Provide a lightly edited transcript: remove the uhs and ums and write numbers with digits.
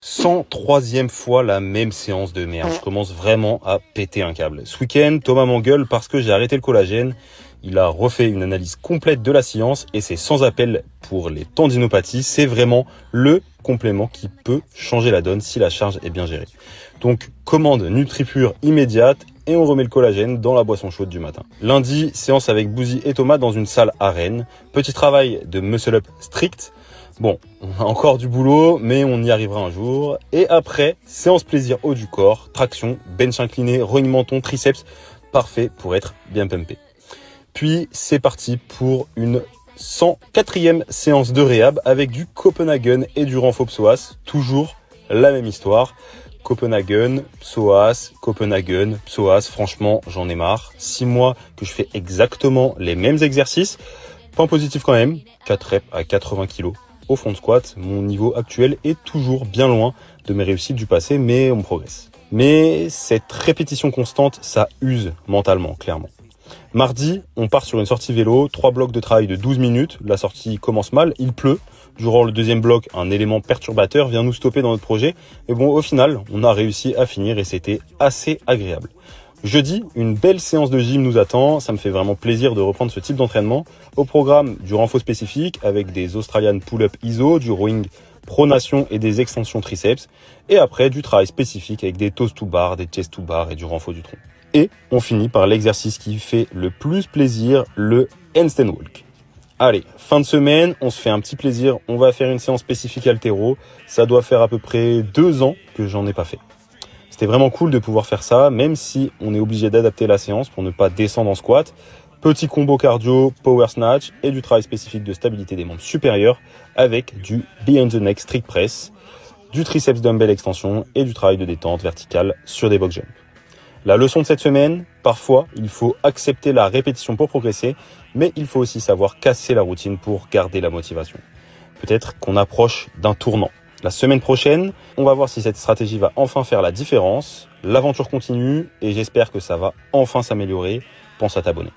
103e fois la même séance de merde. Je commence vraiment à péter un câble. Ce week-end, Thomas m'engueule parce que j'ai arrêté le collagène. Il a refait une analyse complète de la science et c'est sans appel pour les tendinopathies. C'est vraiment le complément qui peut changer la donne si la charge est bien gérée. Donc, commande NutriPure immédiate et on remet le collagène dans la boisson chaude du matin. Lundi, séance avec Bouzy et Thomas dans une salle à Rennes. Petit travail de muscle up strict. Bon, on a encore du boulot, mais on y arrivera un jour. Et après, séance plaisir haut du corps, traction, bench incliné, rowing menton, triceps, parfait pour être bien pumpé. Puis c'est parti pour une 104e séance de réhab avec du Copenhagen et du renfort psoas. Toujours la même histoire. Copenhagen, psoas, franchement j'en ai marre. 6 mois que je fais exactement les mêmes exercices. Point positif quand même, 4 reps à 80 kg. Au front squat, mon niveau actuel est toujours bien loin de mes réussites du passé, mais on progresse. Mais cette répétition constante, ça use mentalement, clairement. Mardi, on part sur une sortie vélo, 3 blocs de travail de 12 minutes. La sortie commence mal, il pleut. Durant le deuxième bloc, un élément perturbateur vient nous stopper dans notre projet. Et bon, au final, on a réussi à finir et c'était assez agréable. Jeudi, une belle séance de gym nous attend. Ça me fait vraiment plaisir de reprendre ce type d'entraînement. Au programme, du renfort spécifique avec des Australian pull-up ISO, du rowing pronation et des extensions triceps. Et après, du travail spécifique avec des toes to bar, des chest to bar et du renfort du tronc. Et on finit par l'exercice qui fait le plus plaisir, le handstand walk. Allez, fin de semaine, on se fait un petit plaisir. On va faire une séance spécifique haltéro. Ça doit faire à peu près 2 ans que j'en ai pas fait. C'était vraiment cool de pouvoir faire ça, même si on est obligé d'adapter la séance pour ne pas descendre en squat. Petit combo cardio, power snatch et du travail spécifique de stabilité des membres supérieurs avec du behind the neck strict press, du triceps dumbbell extension et du travail de détente verticale sur des box jumps. La leçon de cette semaine, parfois, il faut accepter la répétition pour progresser, mais il faut aussi savoir casser la routine pour garder la motivation. Peut-être qu'on approche d'un tournant. La semaine prochaine, on va voir si cette stratégie va enfin faire la différence. L'aventure continue et j'espère que ça va enfin s'améliorer. Pense à t'abonner.